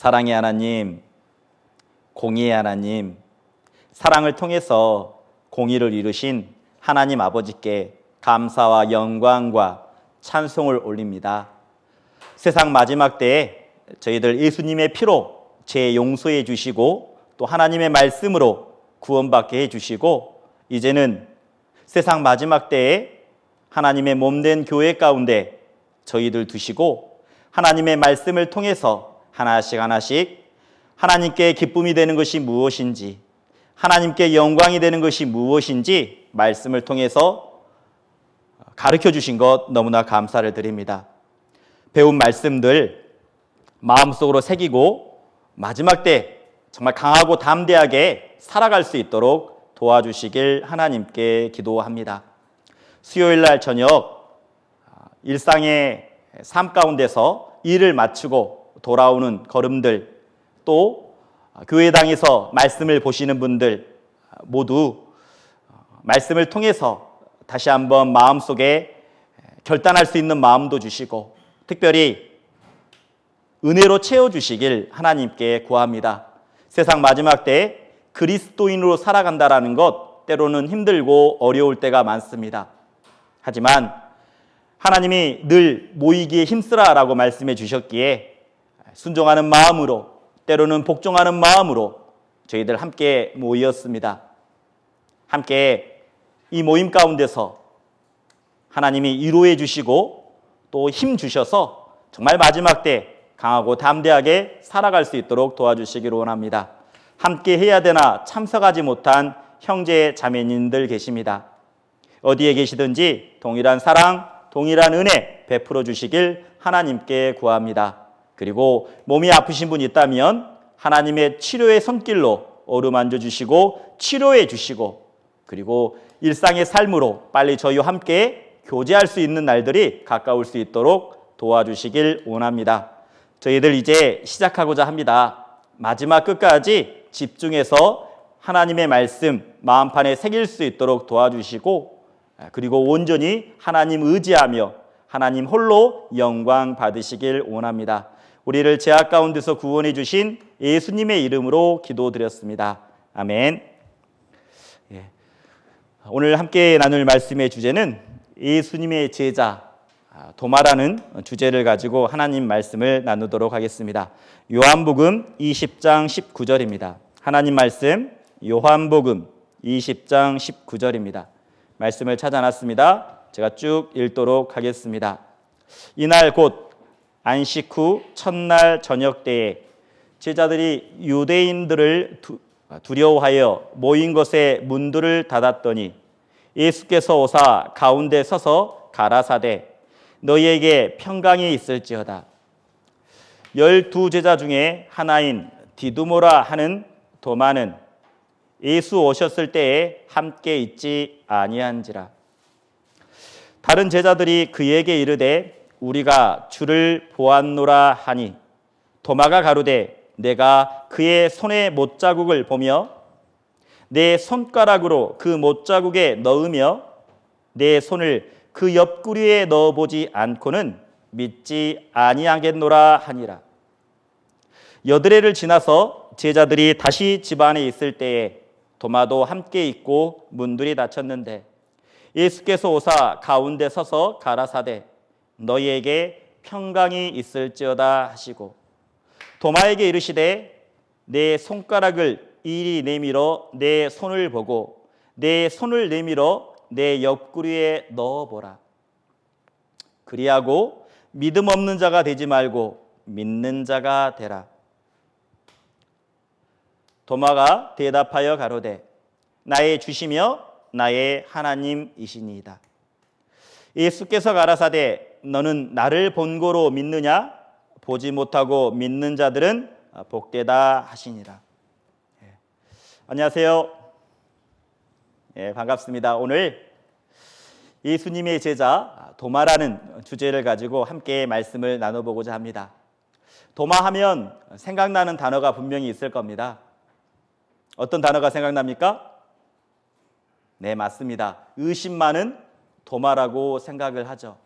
사랑의 하나님, 공의의 하나님, 사랑을 통해서 공의를 이루신 하나님 아버지께 감사와 영광과 찬송을 올립니다. 세상 마지막 때에 저희들 예수님의 피로 죄 용서해 주시고 또 하나님의 말씀으로 구원받게 해주시고 이제는 세상 마지막 때에 하나님의 몸된 교회 가운데 저희들 두시고 하나님의 말씀을 통해서 하나씩 하나님께 기쁨이 되는 것이 무엇인지, 하나님께 영광이 되는 것이 무엇인지 말씀을 통해서 가르쳐 주신 것 너무나 감사를 드립니다. 배운 말씀들 마음속으로 새기고 마지막 때 정말 강하고 담대하게 살아갈 수 있도록 도와주시길 하나님께 기도합니다. 수요일 날 저녁 일상의 삶 가운데서 일을 마치고 돌아오는 걸음들, 또 교회당에서 말씀을 보시는 분들 모두 말씀을 통해서 다시 한번 마음속에 결단할 수 있는 마음도 주시고 특별히 은혜로 채워주시길 하나님께 구합니다. 세상 마지막 때에 그리스도인으로 살아간다라는 것 때로는 힘들고 어려울 때가 많습니다. 하지만 하나님이 늘 모이기에 힘쓰라라고 말씀해 주셨기에 순종하는 마음으로, 때로는 복종하는 마음으로 저희들 함께 모였습니다. 함께 이 모임 가운데서 하나님이 위로해 주시고 또 힘 주셔서 정말 마지막 때 강하고 담대하게 살아갈 수 있도록 도와주시기를 원합니다. 함께 해야 되나 참석하지 못한 형제 자매님들 계십니다. 어디에 계시든지 동일한 사랑, 동일한 은혜 베풀어 주시길 하나님께 구합니다. 그리고 몸이 아프신 분 있다면 하나님의 치료의 손길로 어루만져 주시고 치료해 주시고 그리고 일상의 삶으로 빨리 저희와 함께 교제할 수 있는 날들이 가까울 수 있도록 도와주시길 원합니다. 저희들 이제 시작하고자 합니다. 마지막 끝까지 집중해서 하나님의 말씀 마음판에 새길 수 있도록 도와주시고 그리고 온전히 하나님 의지하며 하나님 홀로 영광 받으시길 원합니다. 우리를 죄악 가운데서 구원해 주신 예수님의 이름으로 기도드렸습니다. 아멘. 오늘 함께 나눌 말씀의 주제는 예수님의 제자 도마라는 주제를 가지고 하나님 말씀을 나누도록 하겠습니다. 요한복음 20장 19절입니다. 하나님 말씀 요한복음 20장 19절입니다. 말씀을 찾아놨습니다. 제가 쭉 읽도록 하겠습니다. 이날 곧 안식 후 첫날 저녁 때에 제자들이 유대인들을 두려워하여 모인 것에 문들을 닫았더니 예수께서 오사 가운데 서서 가라사대 너희에게 평강이 있을지어다. 12제자 중에 하나인 디두모라 하는 도마는 예수 오셨을 때에 함께 있지 아니한지라. 다른 제자들이 그에게 이르되 우리가 주를 보았노라 하니 도마가 가로되 내가 그의 손의 못자국을 보며 내 손가락으로 그 못자국에 넣으며 내 손을 그 옆구리에 넣어보지 않고는 믿지 아니하겠노라 하니라. 여드레를 지나서 제자들이 다시 집 안에 있을 때에 도마도 함께 있고 문들이 닫혔는데 예수께서 오사 가운데 서서 가라사대 너희에게 평강이 있을지어다 하시고 도마에게 이르시되 내 손가락을 이리 내밀어 내 손을 보고 내 손을 내밀어 내 옆구리에 넣어보라. 그리하고 믿음 없는 자가 되지 말고 믿는 자가 되라. 도마가 대답하여 가로되 나의 주시며 나의 하나님이시니이다. 예수께서 가라사대 너는 나를 본고로 믿느냐? 보지 못하고 믿는 자들은 복되다 하시니라. 안녕하세요. 반갑습니다. 오늘 예수님의 제자 도마라는 주제를 가지고 함께 말씀을 나눠보고자 합니다. 도마하면 생각나는 단어가 분명히 있을 겁니다. 어떤 단어가 생각납니까? 네, 맞습니다. 의심 많은 도마라고 생각을 하죠.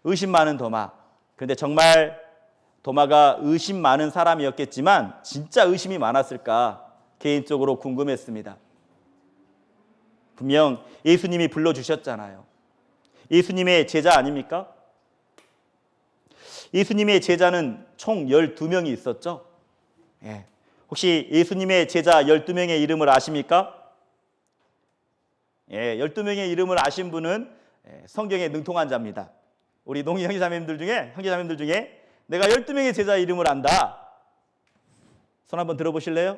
의심 많은 도마. 그런데 정말 도마가 의심 많은 사람이었겠지만 진짜 의심이 많았을까 개인적으로 궁금했습니다. 분명 예수님이 불러주셨잖아요. 예수님의 제자 아닙니까? 예수님의 제자는 총 12명이 있었죠. 예. 혹시 예수님의 제자 12명의 이름을 아십니까? 예, 12명의 이름을 아신 분은 성경에 능통한 자입니다. 우리 농희 형제자매님들 중에 내가 12명의 제자 이름을 안다. 손 한번 들어보실래요?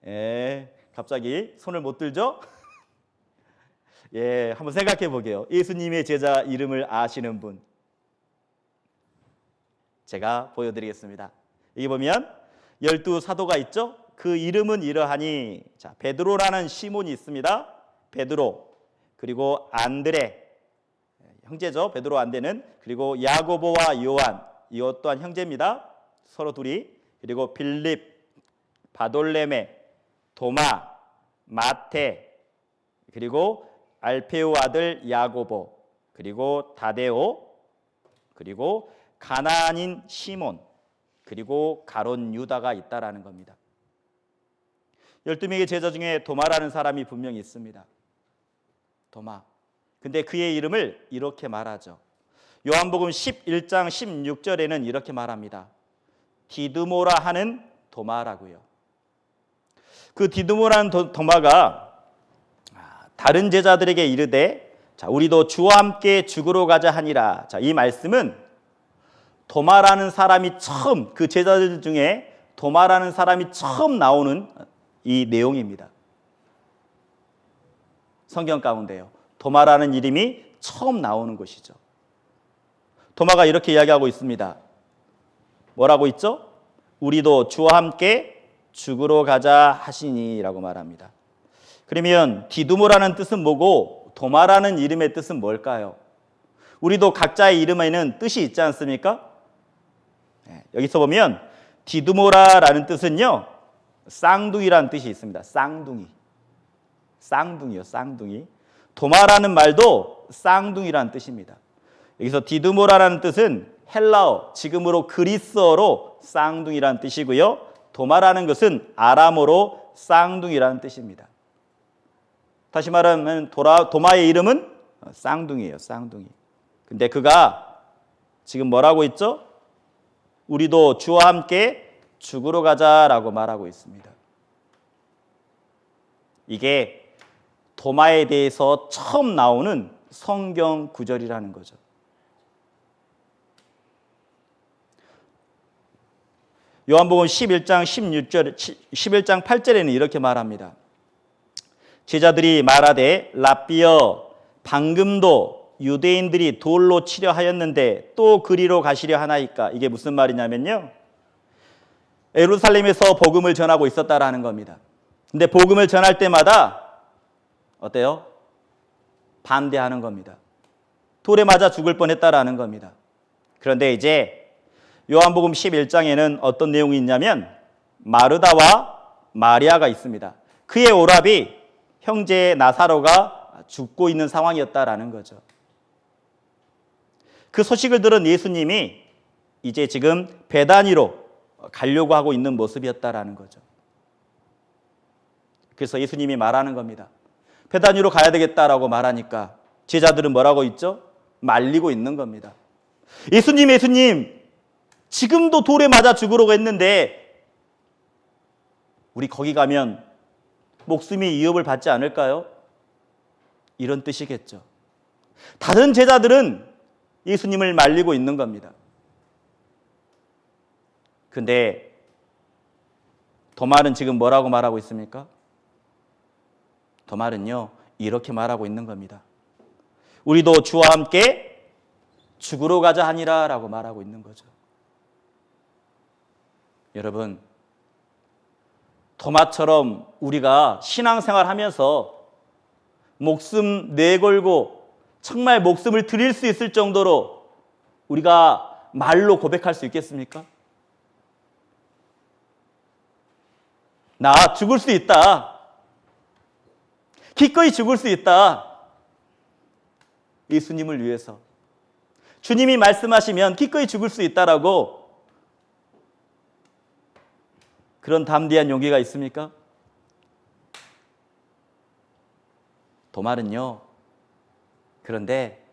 예, 갑자기 손을 못 들죠? 예, 한번 생각해 보게요. 예수님의 제자 이름을 아시는 분. 제가 보여드리겠습니다. 여기 보면 12사도가 있죠? 그 이름은 이러하니, 자, 베드로라는 시몬이 있습니다. 베드로, 그리고 안드레, 형제죠. 베드로 안드레는, 그리고 야고보와 요한, 이것 또한 형제입니다. 서로 둘이, 그리고 빌립, 바돌레메, 도마, 마테, 그리고 알페오 아들 야고보, 그리고 다데오, 그리고 가나안인 시몬, 그리고 가론 유다가 있다라는 겁니다. 12명의 제자 중에 도마라는 사람이 분명히 있습니다. 도마. 근데 그의 이름을 이렇게 말하죠. 요한복음 11장 16절에는 이렇게 말합니다. 디드모라 하는 도마라고요. 그 디드모라는 도마가 다른 제자들에게 이르되, 자, 우리도 주와 함께 죽으러 가자 하니라. 자, 이 말씀은 도마라는 사람이 처음, 그 제자들 중에 도마라는 사람이 처음 나오는 이 내용입니다. 성경 가운데요. 도마라는 이름이 처음 나오는 것이죠. 도마가 이렇게 이야기하고 있습니다. 뭐라고 있죠? 우리도 주와 함께 죽으러 가자 하시니라고 말합니다. 그러면 디두모라는 뜻은 뭐고 도마라는 이름의 뜻은 뭘까요? 우리도 각자의 이름에는 뜻이 있지 않습니까? 여기서 보면 디두모라라는 뜻은요, 쌍둥이라는 뜻이 있습니다. 쌍둥이요, 쌍둥이. 도마라는 말도 쌍둥이라는 뜻입니다. 여기서 디두모라는 뜻은 헬라어, 지금으로 그리스어로 쌍둥이라는 뜻이고요. 도마라는 것은 아람어로 쌍둥이라는 뜻입니다. 다시 말하면 도마의 이름은 쌍둥이에요, 쌍둥이. 근데 그가 지금 뭐라고 있죠? 우리도 주와 함께 죽으러 가자라고 말하고 있습니다. 이게 도마에 대해서 처음 나오는 성경 구절이라는 거죠. 요한복음 11장 16절, 11장 8절에는 이렇게 말합니다. 제자들이 말하되 랍비여, 방금도 유대인들이 돌로 치려 하였는데 또 그리로 가시려 하나이까? 이게 무슨 말이냐면요, 예루살렘에서 복음을 전하고 있었다라는 겁니다. 근데 복음을 전할 때마다 어때요? 반대하는 겁니다. 돌에 맞아 죽을 뻔했다라는 겁니다. 그런데 이제 요한복음 11장에는 어떤 내용이 있냐면 마르다와 마리아가 있습니다. 그의 오라비 형제 나사로가 죽고 있는 상황이었다라는 거죠. 그 소식을 들은 예수님이 이제 지금 베다니로 가려고 하고 있는 모습이었다라는 거죠. 그래서 예수님이 말하는 겁니다. 베다니로 가야 되겠다라고 말하니까 제자들은 뭐라고 있죠? 말리고 있는 겁니다. 예수님, 지금도 돌에 맞아 죽으려고 했는데 우리 거기 가면 목숨이 위협을 받지 않을까요? 이런 뜻이겠죠. 다른 제자들은 예수님을 말리고 있는 겁니다. 근데 도마는 지금 뭐라고 말하고 있습니까? 도마는요, 이렇게 말하고 있는 겁니다. 우리도 주와 함께 죽으러 가자 하니라 라고 말하고 있는 거죠. 여러분, 도마처럼 우리가 신앙생활 하면서 목숨 내걸고 정말 목숨을 드릴 수 있을 정도로 우리가 말로 고백할 수 있겠습니까? 나 죽을 수 있다. 기꺼이 죽을 수 있다. 예수님을 위해서. 주님이 말씀하시면 기꺼이 죽을 수 있다라고 그런 담대한 용기가 있습니까? 도마는요. 그런데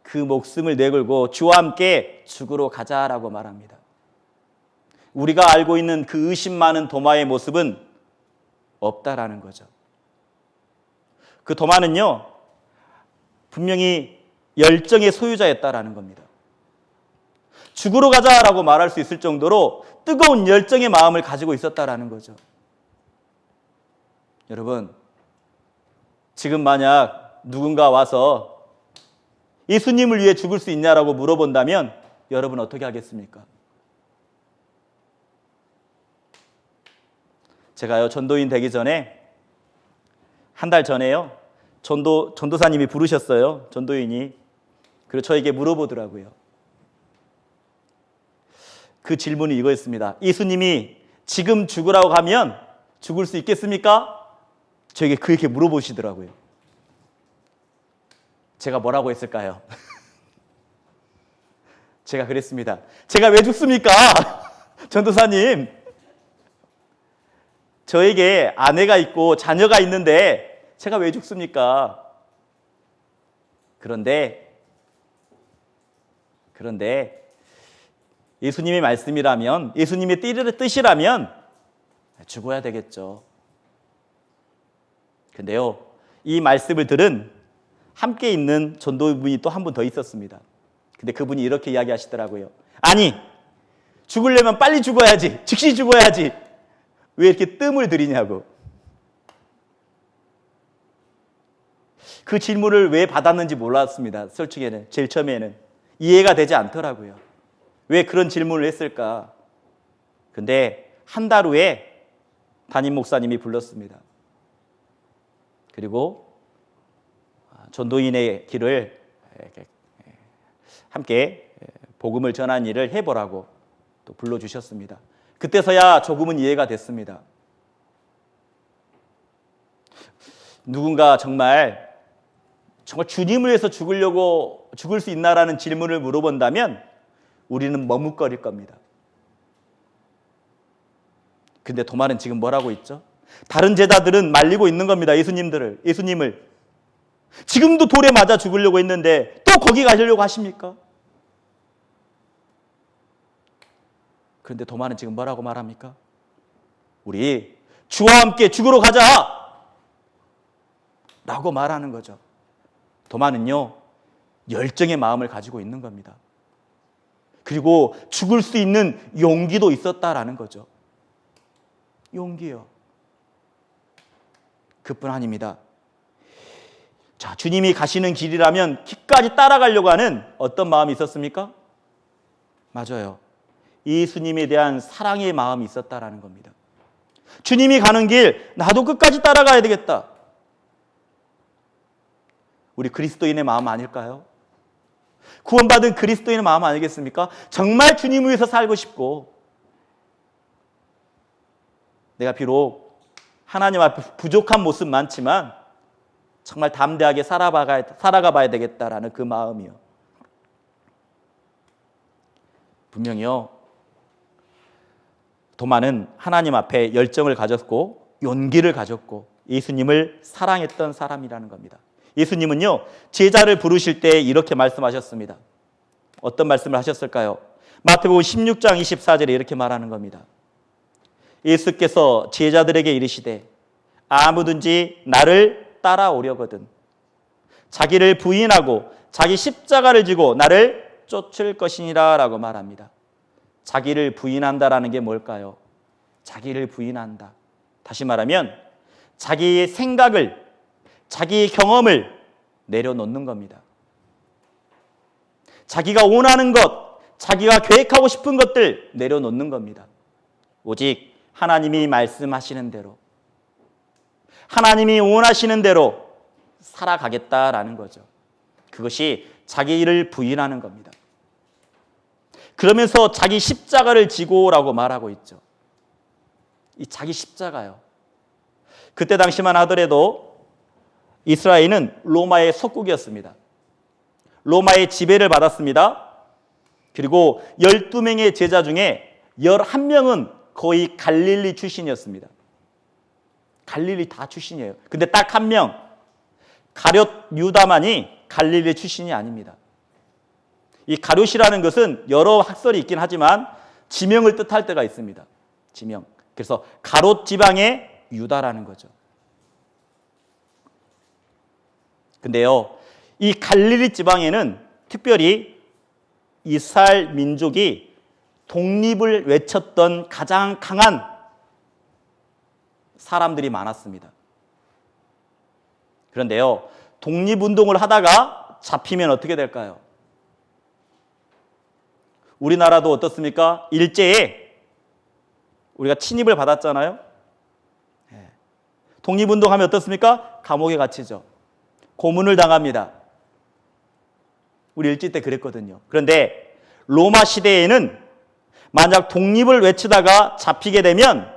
그 목숨을 내걸고 주와 함께 죽으러 가자라고 말합니다. 우리가 알고 있는 그 의심 많은 도마의 모습은 없다라는 거죠. 그 도마는요, 분명히 열정의 소유자였다라는 겁니다. 죽으러 가자라고 말할 수 있을 정도로 뜨거운 열정의 마음을 가지고 있었다라는 거죠. 여러분, 지금 만약 누군가 와서 예수님을 위해 죽을 수 있냐라고 물어본다면 여러분 어떻게 하겠습니까? 제가요, 전도인 되기 전에 한 달 전에요, 전도사님이 부르셨어요. 전도인이. 그리고 저에게 물어보더라고요. 그 질문이 이거였습니다. 예수님이 지금 죽으라고 하면 죽을 수 있겠습니까? 저에게 그렇게 물어보시더라고요. 제가 뭐라고 했을까요? 제가 그랬습니다. 제가 왜 죽습니까? 전도사님, 저에게 아내가 있고 자녀가 있는데 제가 왜 죽습니까? 그런데 예수님의 말씀이라면, 예수님의 뜻이라면 죽어야 되겠죠. 근데요, 이 말씀을 들은 함께 있는 전도분이 또 한 분 더 있었습니다. 근데 그분이 이렇게 이야기하시더라고요. 아니, 죽으려면 빨리 죽어야지. 즉시 죽어야지. 왜 이렇게 뜸을 들이냐고. 그 질문을 왜 받았는지 몰랐습니다. 솔직히는, 제일 처음에는. 이해가 되지 않더라고요. 왜 그런 질문을 했을까? 근데 한 달 후에 담임 목사님이 불렀습니다. 그리고 전도인의 길을 함께 복음을 전하는 일을 해보라고 또 불러주셨습니다. 그때서야 조금은 이해가 됐습니다. 누군가 정말 주님을 위해서 죽을 수 있나라는 질문을 물어본다면 우리는 머뭇거릴 겁니다. 근데 도마는 지금 뭐라고 있죠? 다른 제자들은 말리고 있는 겁니다. 예수님을. 지금도 돌에 맞아 죽으려고 했는데 또 거기 가시려고 하십니까? 그런데 도마는 지금 뭐라고 말합니까? 우리 주와 함께 죽으러 가자! 라고 말하는 거죠. 도마는요, 열정의 마음을 가지고 있는 겁니다. 그리고 죽을 수 있는 용기도 있었다라는 거죠. 용기요. 그뿐 아닙니다. 자, 주님이 가시는 길이라면 끝까지 따라가려고 하는 어떤 마음이 있었습니까? 맞아요. 예수님에 대한 사랑의 마음이 있었다라는 겁니다. 주님이 가는 길, 나도 끝까지 따라가야 되겠다. 우리 그리스도인의 마음 아닐까요? 구원받은 그리스도인의 마음 아니겠습니까? 정말 주님을 위해서 살고 싶고, 내가 비록 하나님 앞에 부족한 모습 많지만 정말 담대하게 살아가 봐야 되겠다라는 그 마음이요. 분명히요, 도마는 하나님 앞에 열정을 가졌고 용기를 가졌고 예수님을 사랑했던 사람이라는 겁니다. 예수님은요, 제자를 부르실 때 이렇게 말씀하셨습니다. 어떤 말씀을 하셨을까요? 마태복음 16장 24절에 이렇게 말하는 겁니다. 예수께서 제자들에게 이르시되 아무든지 나를 따라오려거든 자기를 부인하고 자기 십자가를 지고 나를 쫓을 것이니라 라고 말합니다. 자기를 부인한다라는 게 뭘까요? 자기를 부인한다. 다시 말하면 자기의 생각을, 자기의 경험을 내려놓는 겁니다. 자기가 원하는 것, 자기가 계획하고 싶은 것들 내려놓는 겁니다. 오직 하나님이 말씀하시는 대로, 하나님이 원하시는 대로 살아가겠다라는 거죠. 그것이 자기를 부인하는 겁니다. 그러면서 자기 십자가를 지고라고 말하고 있죠. 이 자기 십자가요. 그때 당시만 하더라도 이스라엘은 로마의 속국이었습니다. 로마의 지배를 받았습니다. 그리고 12명의 제자 중에 11명은 거의 갈릴리 출신이었습니다. 갈릴리 다 출신이에요. 근데 딱 한 명, 가룟 유다만이 갈릴리 출신이 아닙니다. 이 가룟이라는 것은 여러 학설이 있긴 하지만 지명을 뜻할 때가 있습니다. 지명. 그래서 가롯 지방의 유다라는 거죠. 근데요, 이 갈릴리 지방에는 특별히 이스라엘 민족이 독립을 외쳤던 가장 강한 사람들이 많았습니다. 그런데요, 독립운동을 하다가 잡히면 어떻게 될까요? 우리나라도 어떻습니까? 일제에 우리가 침입을 받았잖아요. 독립운동하면 어떻습니까? 감옥에 갇히죠. 고문을 당합니다. 우리 일제 때 그랬거든요. 그런데 로마 시대에는 만약 독립을 외치다가 잡히게 되면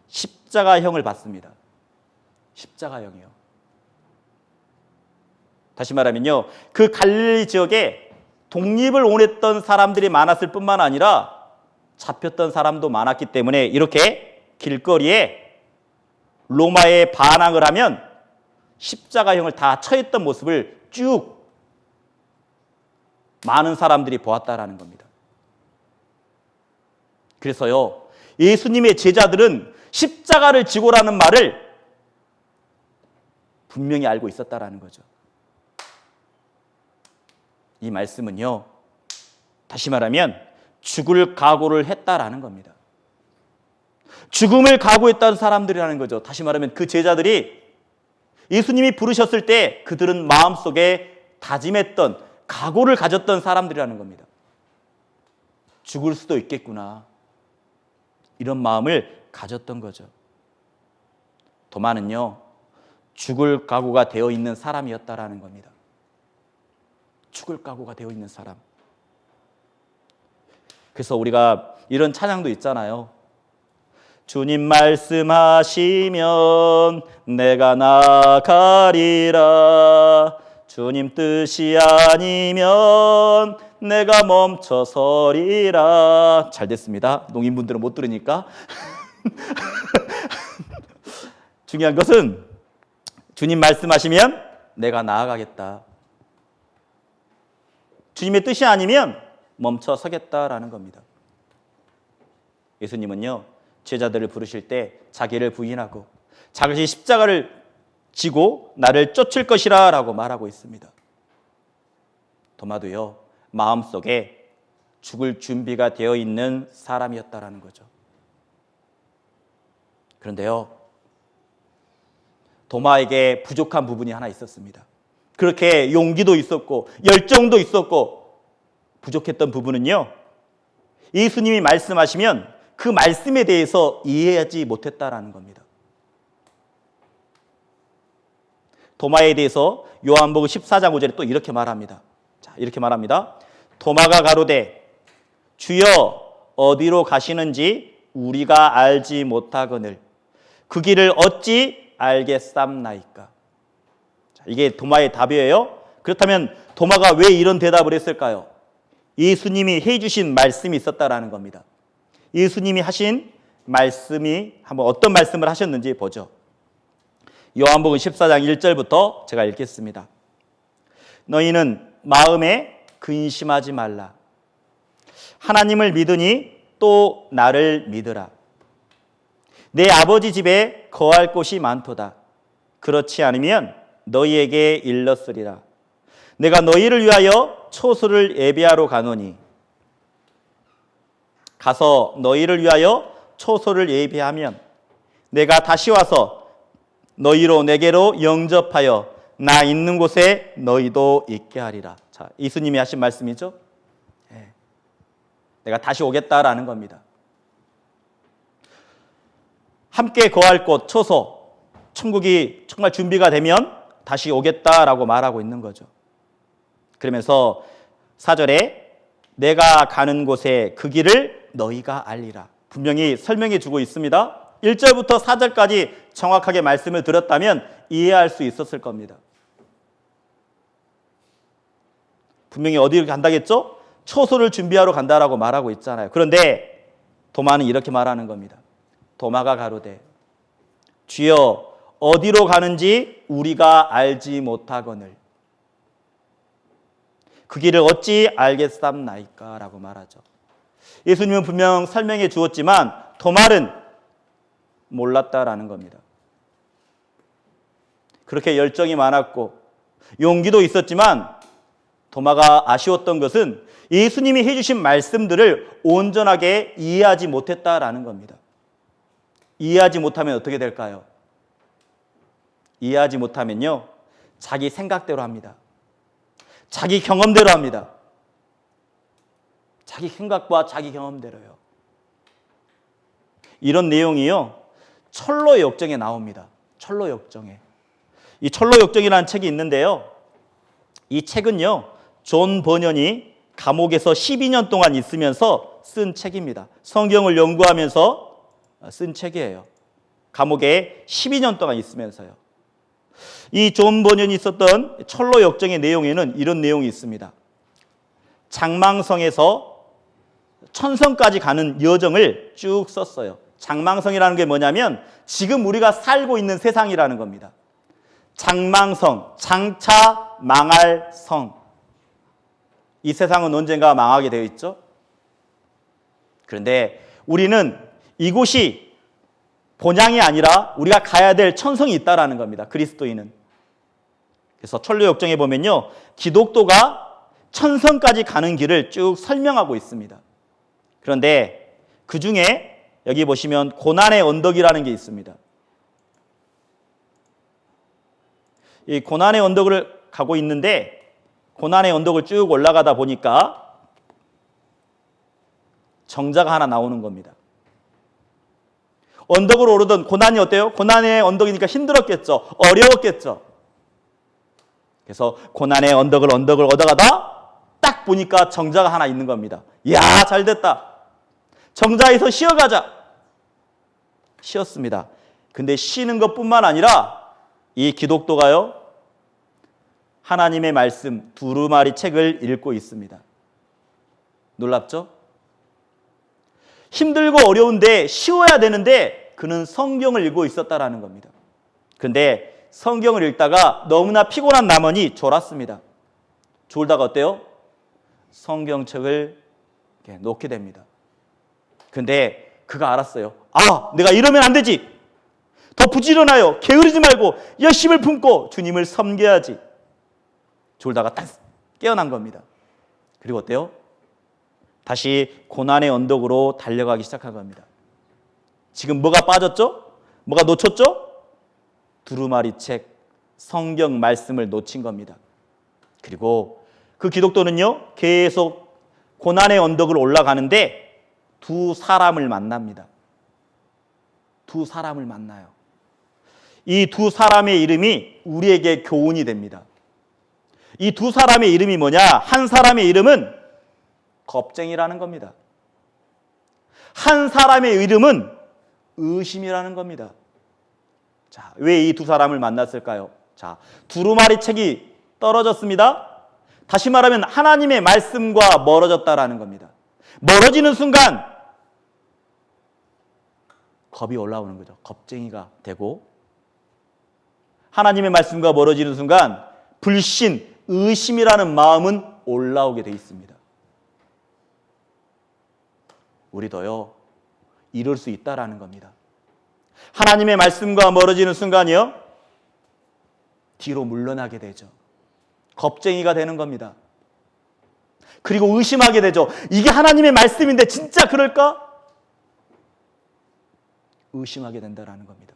십자가형을 받습니다. 십자가형이요. 다시 말하면요, 그 갈릴리 지역에 독립을 원했던 사람들이 많았을 뿐만 아니라 잡혔던 사람도 많았기 때문에 이렇게 길거리에 로마에 반항을 하면 십자가형을 다 처했던 모습을 쭉 많은 사람들이 보았다라는 겁니다. 그래서요, 예수님의 제자들은 십자가를 지고라는 말을 분명히 알고 있었다라는 거죠. 이 말씀은요, 다시 말하면 죽을 각오를 했다라는 겁니다. 죽음을 각오했다는 사람들이라는 거죠. 다시 말하면 그 제자들이 예수님이 부르셨을 때 그들은 마음속에 다짐했던, 각오를 가졌던 사람들이라는 겁니다. 죽을 수도 있겠구나, 이런 마음을 가졌던 거죠. 도마는요, 죽을 각오가 되어 있는 사람이었다라는 겁니다. 죽을 각오가 되어 있는 사람. 그래서 우리가 이런 찬양도 있잖아요. 주님 말씀하시면 내가 나가리라. 주님 뜻이 아니면 내가 멈춰 서리라. 잘 됐습니다. 농인분들은 못 들으니까. 중요한 것은 주님 말씀하시면 내가 나아가겠다. 주님의 뜻이 아니면 멈춰 서겠다라는 겁니다. 예수님은요, 제자들을 부르실 때 자기를 부인하고 자기 십자가를 지고 나를 쫓을 것이라 라고 말하고 있습니다. 도마도요, 마음속에 죽을 준비가 되어 있는 사람이었다라는 거죠. 그런데요, 도마에게 부족한 부분이 하나 있었습니다. 그렇게 용기도 있었고 열정도 있었고 부족했던 부분은요, 예수님이 말씀하시면 그 말씀에 대해서 이해하지 못했다라는 겁니다. 도마에 대해서 요한복음 14장 5절에 또 이렇게 말합니다. 자, 이렇게 말합니다. 도마가 가로되 주여 어디로 가시는지 우리가 알지 못하거늘 그 길을 어찌 알겠삼나이까. 자, 이게 도마의 답이에요. 그렇다면 도마가 왜 이런 대답을 했을까요? 예수님이 해주신 말씀이 있었다라는 겁니다. 예수님이 하신 말씀이 한번 어떤 말씀을 하셨는지 보죠. 요한복음 14장 1절부터 제가 읽겠습니다. 너희는 마음에 근심하지 말라. 하나님을 믿으니 또 나를 믿으라. 내 아버지 집에 거할 곳이 많도다. 그렇지 않으면 너희에게 일렀으리라. 내가 너희를 위하여 초소를 예비하러 가노니 가서 너희를 위하여 초소를 예비하면 내가 다시 와서 너희로 내게로 영접하여 나 있는 곳에 너희도 있게 하리라. 자, 예수님이 하신 말씀이죠. 내가 다시 오겠다라는 겁니다. 함께 거할 곳, 초소, 천국이 정말 준비가 되면 다시 오겠다라고 말하고 있는 거죠. 그러면서 4절에 내가 가는 곳에 그 길을 너희가 알리라. 분명히 설명해 주고 있습니다. 1절부터 4절까지 정확하게 말씀을 들었다면 이해할 수 있었을 겁니다. 분명히 어디를 간다겠죠? 초소를 준비하러 간다라고 말하고 있잖아요. 그런데 도마는 이렇게 말하는 겁니다. 도마가 가로되 주여 어디로 가는지 우리가 알지 못하거늘 그 길을 어찌 알겠삼나이까 라고 말하죠. 예수님은 분명 설명해 주었지만 도마는 몰랐다라는 겁니다. 그렇게 열정이 많았고 용기도 있었지만 도마가 아쉬웠던 것은 예수님이 해주신 말씀들을 온전하게 이해하지 못했다라는 겁니다. 이해하지 못하면 어떻게 될까요? 이해하지 못하면요, 자기 생각대로 합니다. 자기 경험대로 합니다. 자기 생각과 자기 경험대로요. 이런 내용이요, 철로 역정에 나옵니다. 철로 역정에. 이 철로 역정이라는 책이 있는데요, 이 책은요, 존 버년이 감옥에서 12년 동안 있으면서 쓴 책입니다. 성경을 연구하면서 쓴 책이에요. 감옥에 12년 동안 있으면서요. 이 존 버년이 썼던 철로 역정의 내용에는 이런 내용이 있습니다. 장망성에서 천성까지 가는 여정을 쭉 썼어요. 장망성이라는 게 뭐냐면 지금 우리가 살고 있는 세상이라는 겁니다. 장망성, 장차 망할 성. 이 세상은 언젠가 망하게 되어 있죠. 그런데 우리는 이곳이 본향이 아니라 우리가 가야 될 천성이 있다라는 겁니다. 그리스도인은. 그래서 철로 역정에 보면요, 기독도가 천성까지 가는 길을 쭉 설명하고 있습니다. 그런데 그 중에 여기 보시면 고난의 언덕이라는 게 있습니다. 이 고난의 언덕을 가고 있는데 고난의 언덕을 쭉 올라가다 보니까 정자가 하나 나오는 겁니다. 언덕을 오르던 고난이 어때요? 고난의 언덕이니까 힘들었겠죠. 어려웠겠죠. 그래서 고난의 언덕을 얻어가다 딱 보니까 정자가 하나 있는 겁니다. 이야, 잘 됐다. 정자에서 쉬어가자. 쉬었습니다. 근데 쉬는 것뿐만 아니라 이 기독도가요, 하나님의 말씀 두루마리 책을 읽고 있습니다. 놀랍죠? 힘들고 어려운데 쉬어야 되는데 그는 성경을 읽고 있었다라는 겁니다. 근데 성경을 읽다가 너무나 피곤한 나머지 졸았습니다. 졸다가 어때요? 성경책을 이렇게 놓게 됩니다. 근데 그가 알았어요. 아, 내가 이러면 안 되지. 더 부지런하여 게으르지 말고 열심을 품고 주님을 섬겨야지. 졸다가 딱 깨어난 겁니다. 그리고 어때요? 다시 고난의 언덕으로 달려가기 시작한 겁니다. 지금 뭐가 빠졌죠? 뭐가 놓쳤죠? 두루마리 책, 성경 말씀을 놓친 겁니다. 그리고 그 기독도는요, 계속 고난의 언덕을 올라가는데 두 사람을 만납니다. 두 사람을 만나요. 이 두 사람의 이름이 우리에게 교훈이 됩니다. 이 두 사람의 이름이 뭐냐? 한 사람의 이름은 겁쟁이라는 겁니다. 한 사람의 이름은 의심이라는 겁니다. 자, 왜 이 두 사람을 만났을까요? 자, 두루마리 책이 떨어졌습니다. 다시 말하면 하나님의 말씀과 멀어졌다라는 겁니다. 멀어지는 순간 겁이 올라오는 거죠. 겁쟁이가 되고, 하나님의 말씀과 멀어지는 순간 불신, 의심이라는 마음은 올라오게 돼 있습니다. 우리도요, 이럴 수 있다라는 겁니다. 하나님의 말씀과 멀어지는 순간이요, 뒤로 물러나게 되죠. 겁쟁이가 되는 겁니다. 그리고 의심하게 되죠. 이게 하나님의 말씀인데 진짜 그럴까? 의심하게 된다라는 겁니다.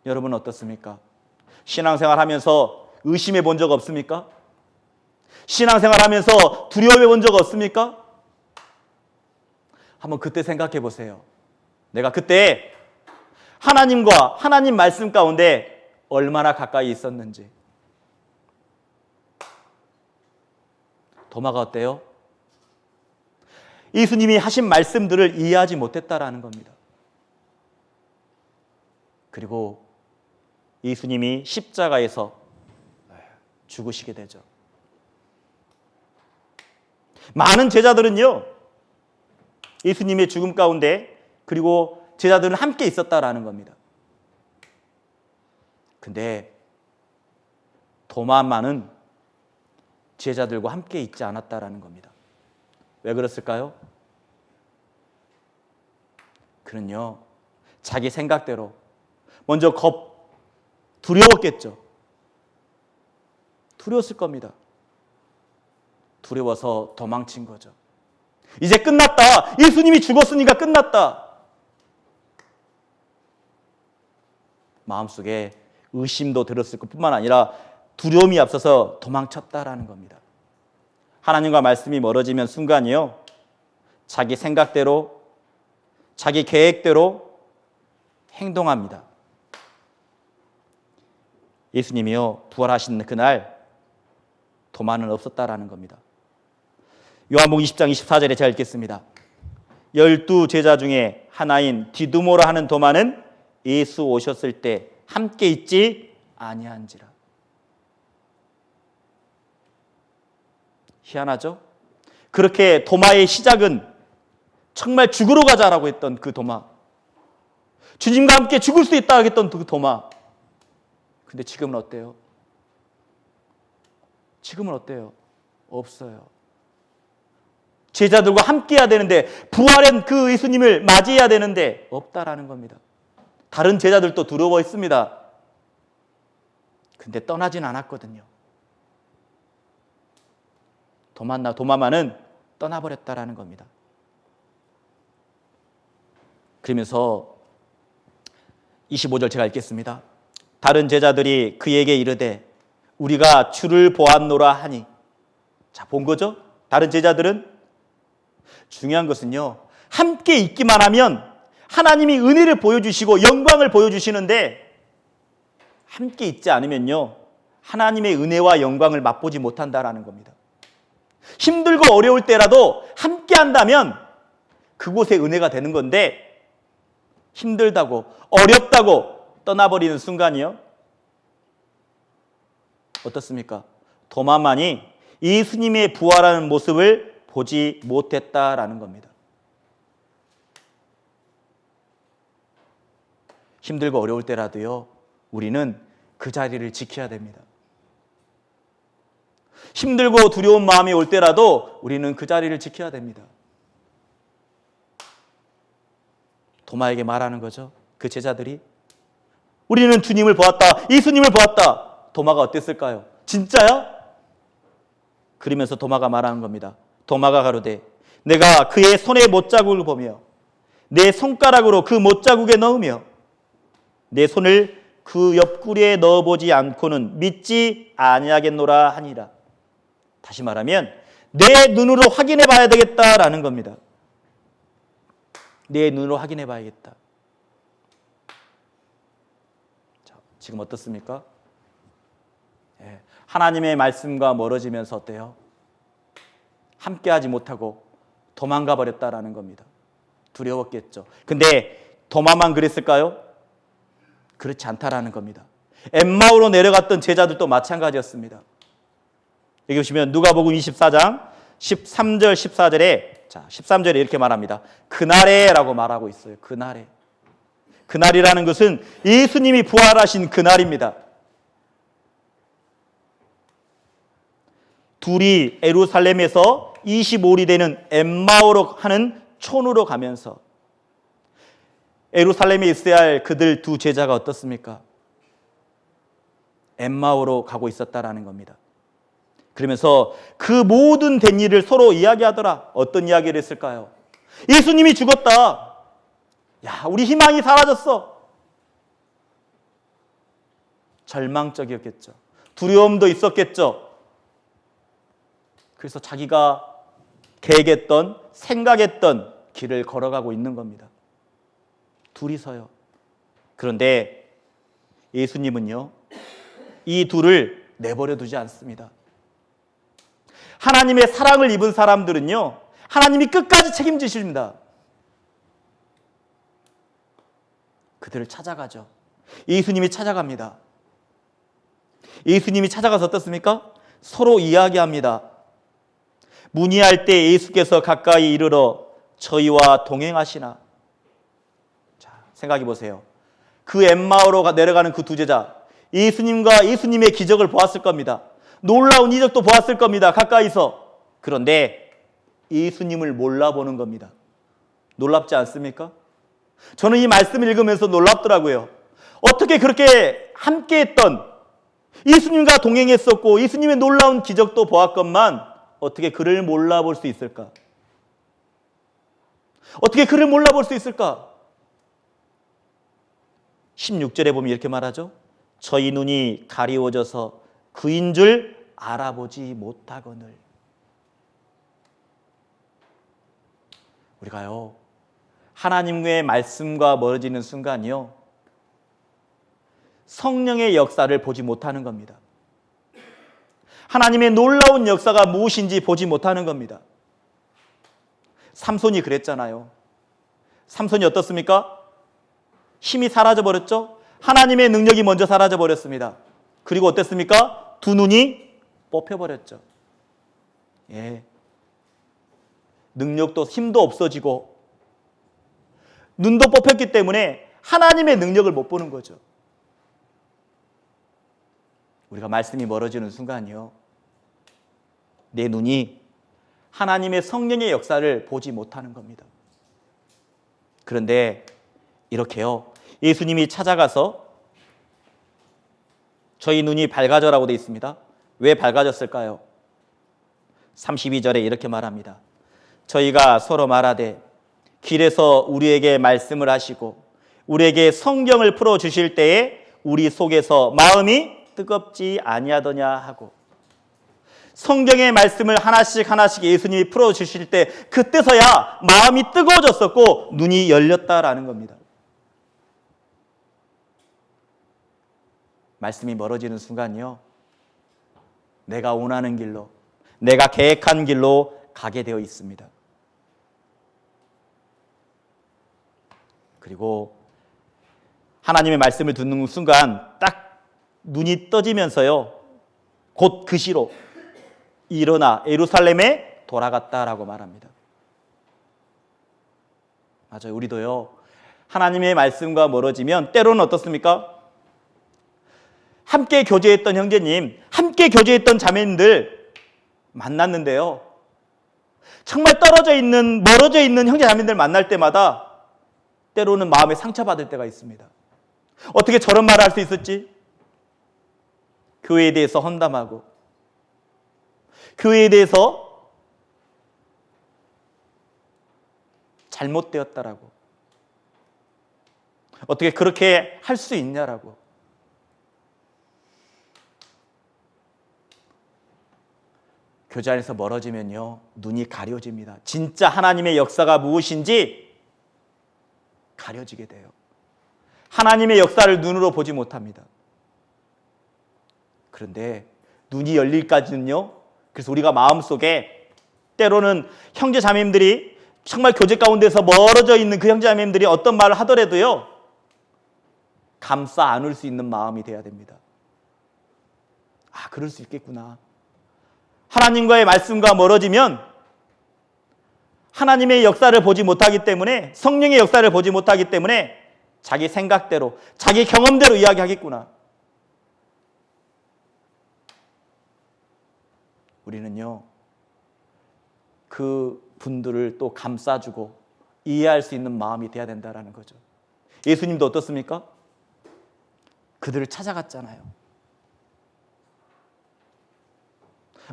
여러분은 어떻습니까? 신앙생활 하면서 의심해 본 적 없습니까? 신앙생활 하면서 두려워해 본 적 없습니까? 한번 그때 생각해 보세요. 내가 그때 하나님과 하나님 말씀 가운데 얼마나 가까이 있었는지. 도마가 어때요? 예수님이 하신 말씀들을 이해하지 못했다라는 겁니다. 그리고 예수님이 십자가에서 죽으시게 되죠. 많은 제자들은요, 예수님의 죽음 가운데 그리고 제자들은 함께 있었다라는 겁니다. 근데 도마만은 제자들과 함께 있지 않았다라는 겁니다. 왜 그랬을까요? 그는요, 자기 생각대로 먼저 두려웠겠죠. 두려웠을 겁니다. 두려워서 도망친 거죠. 이제 끝났다. 예수님이 죽었으니까 끝났다. 마음속에 의심도 들었을 것뿐만 아니라 두려움이 앞서서 도망쳤다라는 겁니다. 하나님과 말씀이 멀어지면 순간이요, 자기 생각대로, 자기 계획대로 행동합니다. 예수님이요, 부활하신 그날 도마는 없었다라는 겁니다. 요한복음 20장 24절에 제가 읽겠습니다. 12 제자 중에 하나인 디두모라 하는 도마는 예수 오셨을 때 함께 있지 아니한지라. 희한하죠? 그렇게 도마의 시작은 정말 죽으러 가자라고 했던 그 도마, 주님과 함께 죽을 수 있다 하겠던 그 도마. 근데 지금은 어때요? 지금은 어때요? 없어요. 제자들과 함께 해야 되는데, 부활한 그 예수님을 맞이해야 되는데 없다라는 겁니다. 다른 제자들도 두려워했습니다. 근데 떠나진 않았거든요. 도마만은 떠나버렸다라는 겁니다. 그러면서 25절 제가 읽겠습니다. 다른 제자들이 그에게 이르되 우리가 주를 보았노라 하니. 자, 본 거죠? 다른 제자들은. 중요한 것은요, 함께 있기만 하면 하나님이 은혜를 보여주시고 영광을 보여주시는데, 함께 있지 않으면요, 하나님의 은혜와 영광을 맛보지 못한다라는 겁니다. 힘들고 어려울 때라도 함께 한다면 그곳에 은혜가 되는 건데, 힘들다고 어렵다고 떠나버리는 순간이요, 어떻습니까? 도마만이 예수님의 부활하는 모습을 보지 못했다라는 겁니다. 힘들고 어려울 때라도요, 우리는 그 자리를 지켜야 됩니다. 힘들고 두려운 마음이 올 때라도 우리는 그 자리를 지켜야 됩니다. 도마에게 말하는 거죠. 그 제자들이 우리는 주님을 보았다, 예수님을 보았다. 도마가 어땠을까요? 진짜야? 그러면서 도마가 말하는 겁니다. 도마가 가로되 내가 그의 손에 못자국을 보며 내 손가락으로 그 못자국에 넣으며 내 손을 그 옆구리에 넣어보지 않고는 믿지 아니하겠노라 하니라. 다시 말하면 내 눈으로 확인해 봐야 되겠다라는 겁니다. 내 눈으로 확인해 봐야겠다. 자, 지금 어떻습니까? 하나님의 말씀과 멀어지면서 어때요? 함께하지 못하고 도망가 버렸다라는 겁니다. 두려웠겠죠. 근데 도마만 그랬을까요? 그렇지 않다라는 겁니다. 엠마오로 내려갔던 제자들도 마찬가지였습니다. 여기 보시면 누가복음 24장 13절 14절에, 자, 13절에 이렇게 말합니다. 그날에라고 말하고 있어요. 그날에. 그날이라는 것은 예수님이 부활하신 그날입니다. 둘이 예루살렘에서 25리 되는 엠마오로 하는 촌으로 가면서 예루살렘에 있어야 할 그들 두 제자가 어떻습니까? 엠마오로 가고 있었다라는 겁니다. 그러면서 그 모든 된 일을 서로 이야기하더라. 어떤 이야기를 했을까요? 예수님이 죽었다. 야, 우리 희망이 사라졌어. 절망적이었겠죠. 두려움도 있었겠죠. 그래서 자기가 계획했던, 생각했던 길을 걸어가고 있는 겁니다. 둘이서요. 그런데 예수님은요, 이 둘을 내버려 두지 않습니다. 하나님의 사랑을 입은 사람들은요, 하나님이 끝까지 책임지십니다. 그들을 찾아가죠. 예수님이 찾아갑니다. 예수님이 찾아가서 어떻습니까? 서로 이야기합니다. 문의할 때 예수께서 가까이 이르러 저희와 동행하시나. 자, 생각해 보세요. 그 엠마오로 내려가는 그 두 제자, 예수님과 예수님의 기적을 보았을 겁니다. 놀라운 이적도 보았을 겁니다. 가까이서. 그런데 예수님을 몰라보는 겁니다. 놀랍지 않습니까? 저는 이 말씀을 읽으면서 놀랍더라고요. 어떻게 그렇게 함께했던, 예수님과 동행했었고 예수님의 놀라운 기적도 보았건만 어떻게 그를 몰라볼 수 있을까? 어떻게 그를 몰라볼 수 있을까? 16절에 보면 이렇게 말하죠. 저희 눈이 가리워져서 그인 줄 알아보지 못하거늘. 우리가요, 하나님의 말씀과 멀어지는 순간이요, 성령의 역사를 보지 못하는 겁니다. 하나님의 놀라운 역사가 무엇인지 보지 못하는 겁니다. 삼손이 그랬잖아요. 삼손이 어떻습니까? 힘이 사라져버렸죠? 하나님의 능력이 먼저 사라져버렸습니다. 그리고 어땠습니까? 두 눈이 뽑혀버렸죠. 예. 능력도 힘도 없어지고 눈도 뽑혔기 때문에 하나님의 능력을 못 보는 거죠. 우리가 말씀이 멀어지는 순간이요, 내 눈이 하나님의 성령의 역사를 보지 못하는 겁니다. 그런데 이렇게요, 예수님이 찾아가서 저희 눈이 밝아져라고 되어 있습니다. 왜 밝아졌을까요? 32절에 이렇게 말합니다. 저희가 서로 말하되 길에서 우리에게 말씀을 하시고 우리에게 성경을 풀어주실 때에 우리 속에서 마음이 뜨겁지 아니하더냐 하고, 성경의 말씀을 하나씩 하나씩 예수님이 풀어주실 때 그때서야 마음이 뜨거워졌었고 눈이 열렸다라는 겁니다. 말씀이 멀어지는 순간이요, 내가 원하는 길로, 내가 계획한 길로 가게 되어 있습니다. 그리고 하나님의 말씀을 듣는 순간 딱 눈이 떠지면서요, 곧 그 시로 일어나 예루살렘에 돌아갔다라고 말합니다. 맞아요. 우리도요, 하나님의 말씀과 멀어지면 때로는 어떻습니까? 함께 교제했던 형제님, 함께 교제했던 자매님들 만났는데요, 정말 떨어져 있는, 멀어져 있는 형제 자매님들 만날 때마다 때로는 마음에 상처받을 때가 있습니다. 어떻게 저런 말을 할 수 있었지? 교회에 대해서 헌담하고 교회에 대해서 잘못되었다라고, 어떻게 그렇게 할 수 있냐라고. 교제 안에서 멀어지면요, 눈이 가려집니다. 진짜 하나님의 역사가 무엇인지 가려지게 돼요. 하나님의 역사를 눈으로 보지 못합니다. 그런데 눈이 열릴까지는요, 그래서 우리가 마음속에 때로는 형제 자매님들이 정말 교제 가운데서 멀어져 있는 그 형제 자매님들이 어떤 말을 하더라도요, 감싸 안을 수 있는 마음이 돼야 됩니다. 아, 그럴 수 있겠구나. 하나님과의 말씀과 멀어지면 하나님의 역사를 보지 못하기 때문에, 성령의 역사를 보지 못하기 때문에 자기 생각대로, 자기 경험대로 이야기하겠구나. 우리는요, 그 분들을 또 감싸주고 이해할 수 있는 마음이 돼야 된다는 거죠. 예수님도 어떻습니까? 그들을 찾아갔잖아요.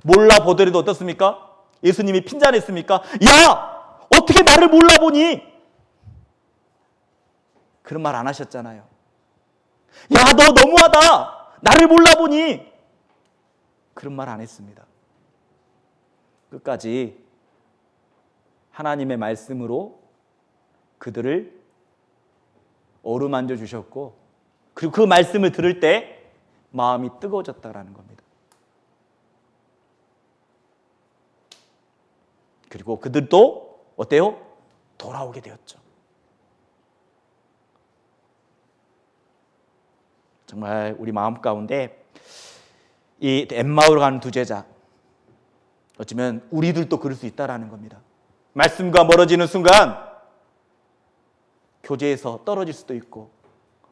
몰라보더라도 어떻습니까? 예수님이 핀잔했습니까? 야! 어떻게 나를 몰라보니? 그런 말 안 하셨잖아요. 야, 너 너무하다! 나를 몰라보니? 그런 말 안 했습니다. 끝까지 하나님의 말씀으로 그들을 어루만져 주셨고, 그리고 그 말씀을 들을 때 마음이 뜨거워졌다라는 겁니다. 그리고 그들도 어때요? 돌아오게 되었죠. 정말 우리 마음 가운데 이 엠마오로 가는 두 제자, 어쩌면 우리들도 그럴 수 있다라는 겁니다. 말씀과 멀어지는 순간 교제에서 떨어질 수도 있고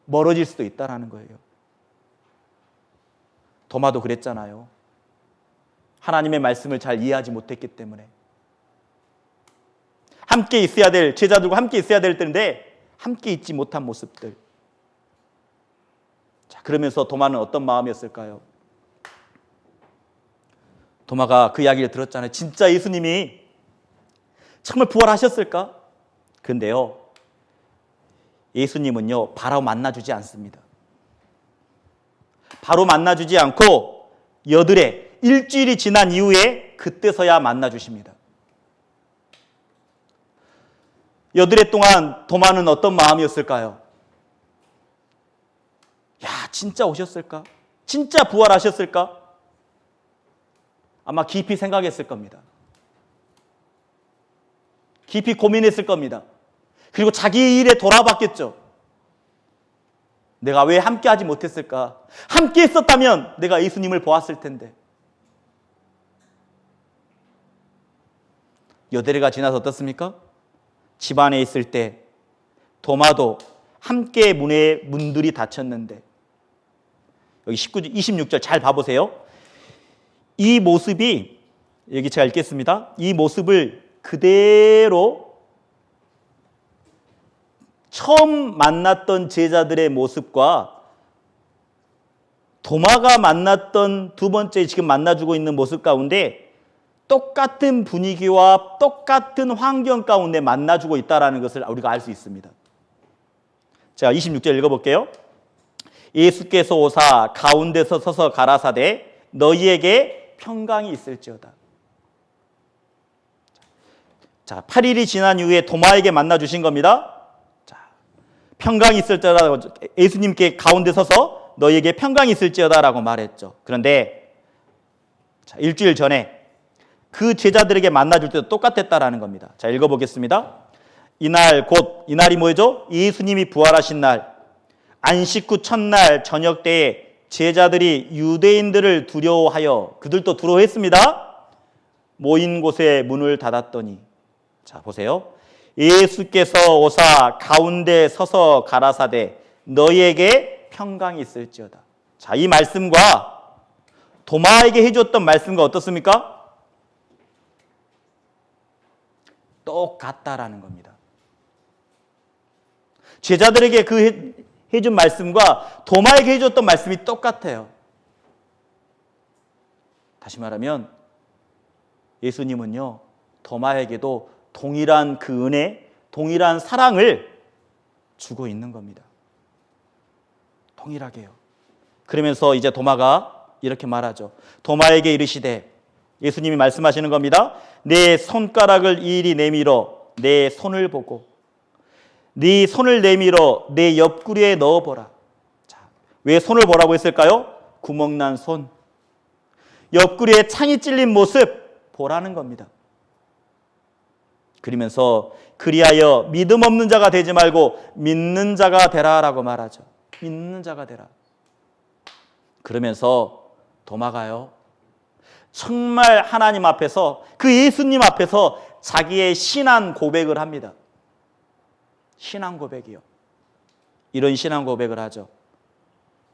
멀어질 수도 있다는 거예요. 도마도 그랬잖아요. 하나님의 말씀을 잘 이해하지 못했기 때문에 함께 있어야 될 제자들과 함께 있어야 될 텐데 함께 있지 못한 모습들. 자, 그러면서 도마는 어떤 마음이었을까요? 도마가 그 이야기를 들었잖아요. 진짜 예수님이 정말 부활하셨을까? 근데요, 예수님은요 바로 만나주지 않습니다. 바로 만나주지 않고 여드레 일주일이 지난 이후에 그때서야 만나주십니다. 여드레 동안 도마는 어떤 마음이었을까요? 야, 진짜 오셨을까? 진짜 부활하셨을까? 아마 깊이 생각했을 겁니다. 깊이 고민했을 겁니다. 그리고 자기 일에 돌아봤겠죠. 내가 왜 함께하지 못했을까? 함께 했었다면 내가 예수님을 보았을 텐데. 여드레가 지나서 어떻습니까? 집안에 있을 때 도마도 함께 문들이 닫혔는데, 여기 26절 잘 봐보세요. 이 모습이, 여기 제가 읽겠습니다. 이 모습을 그대로 처음 만났던 제자들의 모습과 도마가 만났던 두 번째 지금 만나주고 있는 모습 가운데 똑같은 분위기와 똑같은 환경 가운데 만나주고 있다는 것을 우리가 알 수 있습니다. 자, 26절 읽어볼게요. 예수께서 오사 가운데서 서서 가라사대 너희에게 평강이 있을지어다. 자, 8일이 지난 이후에 도마에게 만나주신 겁니다. 자, 평강이 있을지어다. 예수님께 가운데 서서 너희에게 평강이 있을지어다라고 말했죠. 그런데 자, 일주일 전에 그 제자들에게 만나줄 때도 똑같았다라는 겁니다. 자, 읽어보겠습니다. 이날이 뭐죠? 예수님이 부활하신 날, 안식 후 첫날 저녁 때에 제자들이 유대인들을 두려워하여, 그들도 두려워했습니다. 모인 곳에 문을 닫았더니, 자 보세요. 예수께서 오사 가운데 서서 가라사대 너희에게 평강이 있을지어다. 자, 이 말씀과 도마에게 해줬던 말씀과 어떻습니까? 똑같다라는 겁니다. 제자들에게 그 해준 말씀과 도마에게 해줬던 말씀이 똑같아요. 다시 말하면 예수님은요 도마에게도 동일한 그 은혜, 동일한 사랑을 주고 있는 겁니다. 동일하게요. 그러면서 이제 도마가 이렇게 말하죠. 도마에게 이르시되, 예수님이 말씀하시는 겁니다. 내 손가락을 이리 내밀어 내 손을 보고 네 손을 내밀어 내 옆구리에 넣어보라. 자, 왜 손을 보라고 했을까요? 구멍난 손, 옆구리에 창이 찔린 모습 보라는 겁니다. 그러면서 그리하여 믿음 없는 자가 되지 말고 믿는 자가 되라라고 말하죠. 믿는 자가 되라. 그러면서 도마가요 정말 하나님 앞에서, 그 예수님 앞에서 자기의 신앙 고백을 합니다. 신앙 고백이요. 이런 신앙 고백을 하죠.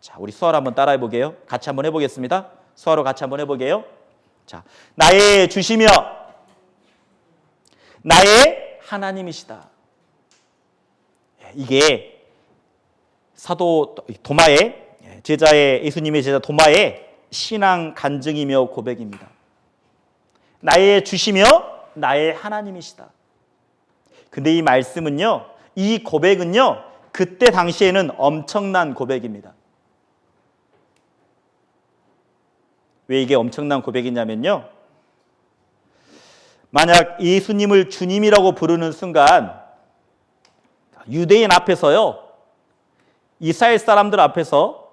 자, 우리 수화로 한번 따라해 보게요. 같이 한번 해보겠습니다. 수화로 같이 한번 해보게요. 자, 나의 주시며 나의 하나님이시다. 이게 사도 도마의 제자의, 예수님의 제자 도마의 신앙 간증이며 고백입니다. 나의 주시며 나의 하나님이시다. 근데 이 말씀은요, 이 고백은요, 그때 당시에는 엄청난 고백입니다. 왜 이게 엄청난 고백이냐면요, 만약 예수님을 주님이라고 부르는 순간 유대인 앞에서요, 이스라엘 사람들 앞에서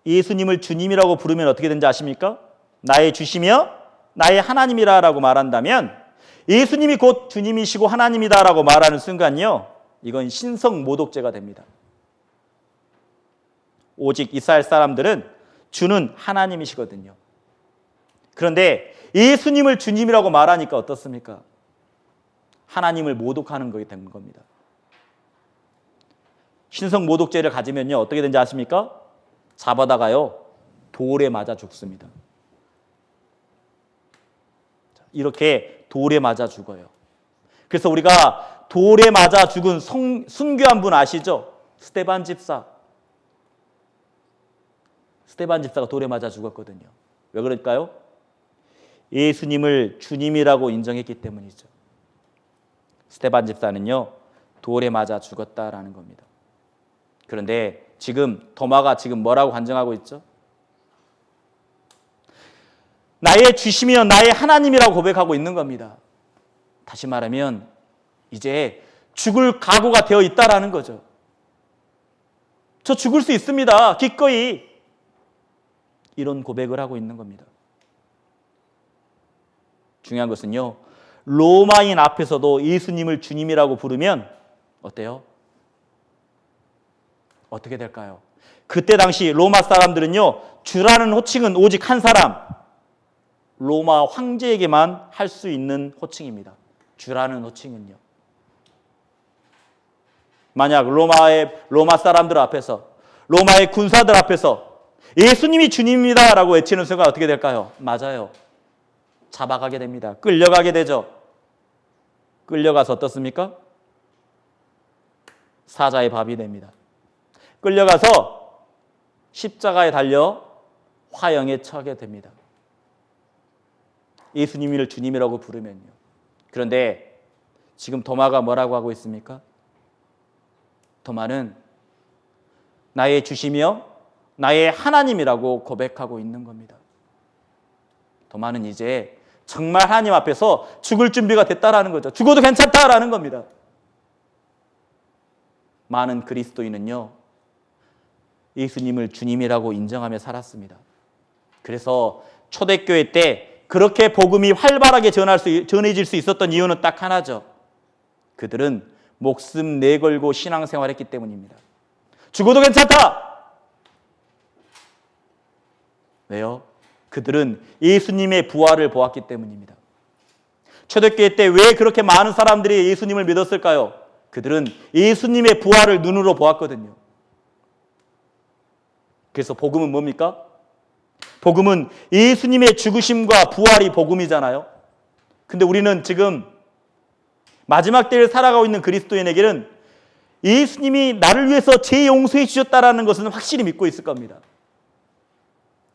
예수님을 주님이라고 부르면 어떻게 되는지 아십니까? 나의 주시며 나의 하나님이라고 말한다면, 예수님이 곧 주님이시고 하나님이다라고 말하는 순간요, 이건 신성 모독죄가 됩니다. 오직 이스라엘 사람들은 주는 하나님이시거든요. 그런데 예수님을 주님이라고 말하니까 어떻습니까? 하나님을 모독하는 것이 된 겁니다. 신성 모독죄를 가지면요 어떻게 되는지 아십니까? 잡아다가요 돌에 맞아 죽습니다. 이렇게 돌에 맞아 죽어요. 그래서 우리가 돌에 맞아 죽은 순교한 분 아시죠? 스데반 집사. 스데반 집사가 돌에 맞아 죽었거든요. 왜 그럴까요? 예수님을 주님이라고 인정했기 때문이죠. 스데반 집사는요 돌에 맞아 죽었다라는 겁니다. 그런데 지금 도마가 지금 뭐라고 간증하고 있죠? 나의 주시며 나의 하나님이라고 고백하고 있는 겁니다. 다시 말하면 이제 죽을 각오가 되어 있다라는 거죠. 저 죽을 수 있습니다. 기꺼이 이런 고백을 하고 있는 겁니다. 중요한 것은요. 로마인 앞에서도 예수님을 주님이라고 부르면 어때요? 어떻게 될까요? 그때 당시 로마 사람들은요. 주라는 호칭은 오직 한 사람, 로마 황제에게만 할 수 있는 호칭입니다. 주라는 호칭은요. 만약 로마 사람들 앞에서, 로마의 군사들 앞에서 예수님이 주님입니다 라고 외치는 순간 어떻게 될까요? 맞아요. 잡아가게 됩니다. 끌려가게 되죠. 끌려가서 어떻습니까? 사자의 밥이 됩니다. 끌려가서 십자가에 달려 화형에 처하게 됩니다. 예수님을 주님이라고 부르면요. 그런데 지금 도마가 뭐라고 하고 있습니까? 도마는 나의 주시며 나의 하나님이라고 고백하고 있는 겁니다. 도마는 이제 정말 하나님 앞에서 죽을 준비가 됐다라는 거죠. 죽어도 괜찮다라는 겁니다. 많은 그리스도인은요. 예수님을 주님이라고 인정하며 살았습니다. 그래서 초대교회 때 그렇게 복음이 활발하게 전해질 수 있었던 이유는 딱 하나죠. 그들은 목숨 내걸고 신앙생활했기 때문입니다. 죽어도 괜찮다! 왜요? 그들은 예수님의 부활을 보았기 때문입니다. 초대교회 때 왜 그렇게 많은 사람들이 예수님을 믿었을까요? 그들은 예수님의 부활을 눈으로 보았거든요. 그래서 복음은 뭡니까? 복음은 예수님의 죽으심과 부활이 복음이잖아요. 근데 우리는 지금 마지막 때를 살아가고 있는 그리스도인에게는 예수님이 나를 위해서 죄 용서해 주셨다라는 것은 확실히 믿고 있을 겁니다.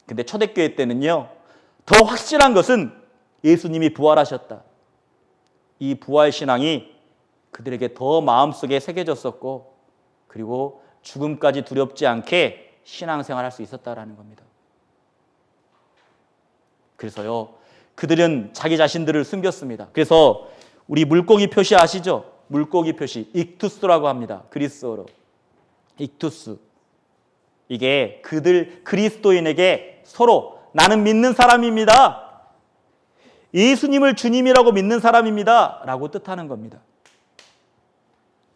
근데 초대교회 때는요. 더 확실한 것은 예수님이 부활하셨다. 이 부활 신앙이 그들에게 더 마음속에 새겨졌었고 그리고 죽음까지 두렵지 않게 신앙생활할 수 있었다라는 겁니다. 그래서요. 그들은 자기 자신들을 숨겼습니다. 그래서 우리 물고기 표시 아시죠? 물고기 표시, 익투스라고 합니다. 그리스어로. 익투스. 이게 그들 그리스도인에게 서로 나는 믿는 사람입니다. 예수님을 주님이라고 믿는 사람입니다. 라고 뜻하는 겁니다.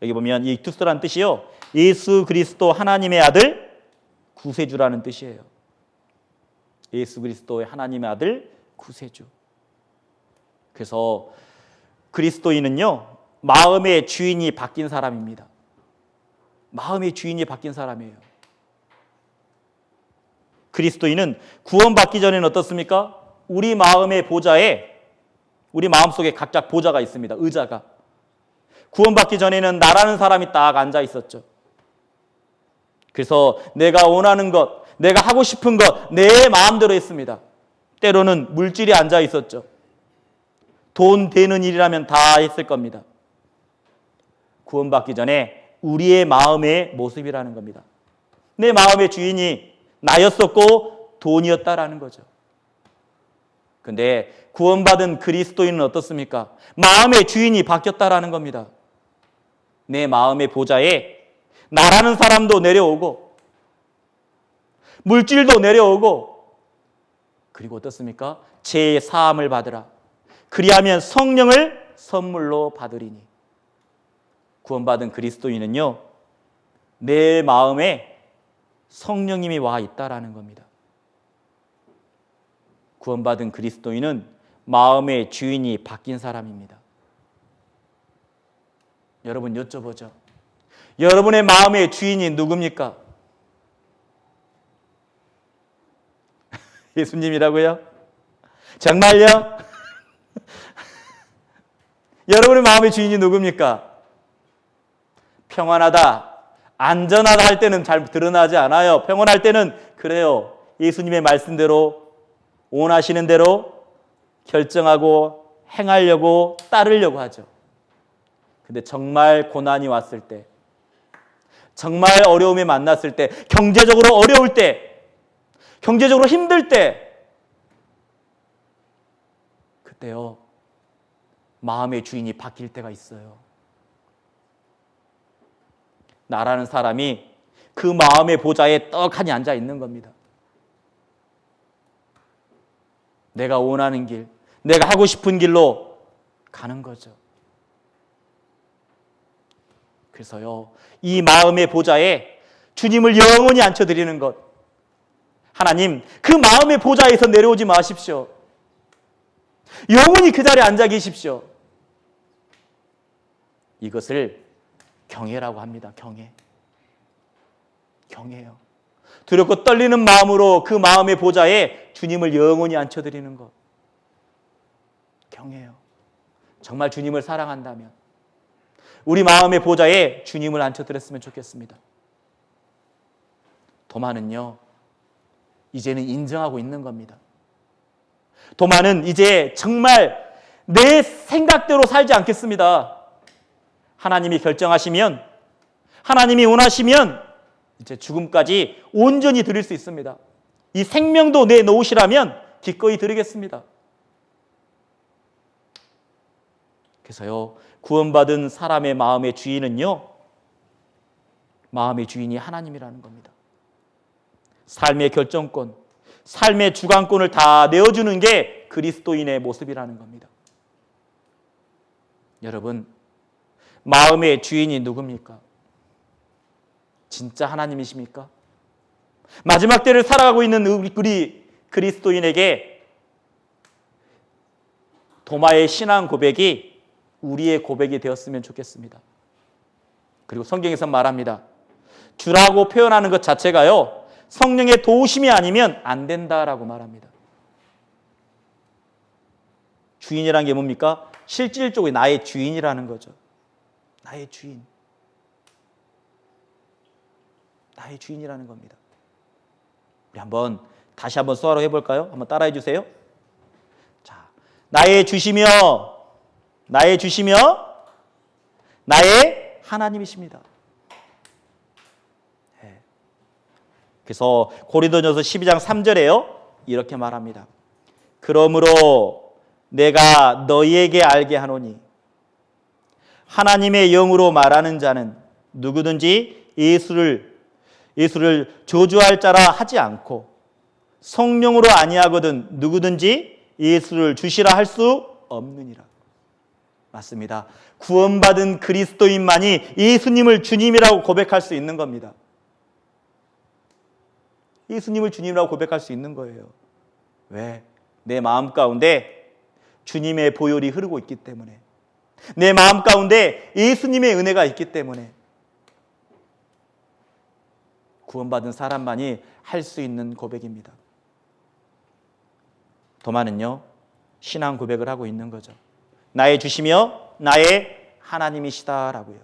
여기 보면 이 익투스라는 뜻이요. 예수 그리스도 하나님의 아들 구세주라는 뜻이에요. 예수 그리스도의 하나님의 아들 구세주. 그래서 그리스도인은요. 마음의 주인이 바뀐 사람입니다. 마음의 주인이 바뀐 사람이에요. 그리스도인은 구원받기 전에는 어떻습니까? 우리 마음의 보좌에 우리 마음속에 각자 보좌가 있습니다. 의자가. 구원받기 전에는 나라는 사람이 딱 앉아 있었죠. 그래서 내가 원하는 것, 내가 하고 싶은 것, 내 마음대로 했습니다. 때로는 물질이 앉아 있었죠. 돈 되는 일이라면 다 했을 겁니다. 구원받기 전에 우리의 마음의 모습이라는 겁니다. 내 마음의 주인이 나였었고 돈이었다라는 거죠. 근데 구원받은 그리스도인은 어떻습니까? 마음의 주인이 바뀌었다라는 겁니다. 내 마음의 보좌에 나라는 사람도 내려오고 물질도 내려오고 그리고 어떻습니까? 죄의 사함을 받으라. 그리하면 성령을 선물로 받으리니. 구원받은 그리스도인은요. 내 마음에 성령님이 와 있다라는 겁니다. 구원받은 그리스도인은 마음의 주인이 바뀐 사람입니다. 여러분 여쭤보죠. 여러분의 마음의 주인이 누굽니까? 예수님이라고요? 정말요? 여러분의 마음의 주인이 누굽니까? 평안하다, 안전하다 할 때는 잘 드러나지 않아요. 평안할 때는 그래요. 예수님의 말씀대로 원하시는 대로 결정하고 행하려고 따르려고 하죠. 근데 정말 고난이 왔을 때, 정말 어려움에 만났을 때, 경제적으로 어려울 때, 경제적으로 힘들 때, 그때요 마음의 주인이 바뀔 때가 있어요. 나라는 사람이 그 마음의 보좌에 떡하니 앉아 있는 겁니다. 내가 원하는 길, 내가 하고 싶은 길로 가는 거죠. 그래서요, 이 마음의 보좌에 주님을 영원히 앉혀드리는 것. 하나님, 그 마음의 보좌에서 내려오지 마십시오. 영원히 그 자리에 앉아 계십시오. 이것을 경외라고 합니다. 경외. 경외요. 두렵고 떨리는 마음으로 그 마음의 보좌에 주님을 영원히 앉혀드리는 것. 경외요. 정말 주님을 사랑한다면 우리 마음의 보좌에 주님을 앉혀드렸으면 좋겠습니다. 도마는요, 이제는 인정하고 있는 겁니다. 도마는 이제 정말 내 생각대로 살지 않겠습니다. 하나님이 결정하시면, 하나님이 원하시면 이제 죽음까지 온전히 드릴 수 있습니다. 이 생명도 내놓으시라면 기꺼이 드리겠습니다. 그래서요, 구원받은 사람의 마음의 주인은요, 마음의 주인이 하나님이라는 겁니다. 삶의 결정권, 삶의 주관권을 다 내어주는 게 그리스도인의 모습이라는 겁니다. 여러분, 마음의 주인이 누굽니까? 진짜 하나님이십니까? 마지막 때를 살아가고 있는 우리 그리스도인에게 도마의 신앙 고백이 우리의 고백이 되었으면 좋겠습니다. 그리고 성경에서 말합니다. 주라고 표현하는 것 자체가요, 성령의 도우심이 아니면 안 된다라고 말합니다. 주인이라는 게 뭡니까? 실질적으로 나의 주인이라는 거죠. 나의 주인. 나의 주인이라는 겁니다. 우리 다시 한번 수화로 해볼까요? 한번 따라해 주세요. 자, 나의 주시며 나의 하나님이십니다. 네. 그래서 고린도전서 12장 3절에요 이렇게 말합니다. 그러므로 내가 너희에게 알게 하노니 하나님의 영으로 말하는 자는 누구든지 예수를 저주할 자라 하지 않고 성령으로 아니하거든 누구든지 예수를 주시라 할 수 없느니라. 맞습니다. 구원받은 그리스도인만이 예수님을 주님이라고 고백할 수 있는 겁니다. 예수님을 주님이라고 고백할 수 있는 거예요. 왜? 내 마음 가운데 주님의 보혈이 흐르고 있기 때문에, 내 마음 가운데 예수님의 은혜가 있기 때문에 구원받은 사람만이 할 수 있는 고백입니다. 도마는요, 신앙 고백을 하고 있는 거죠. 나의 주시며 나의 하나님이시다라고요.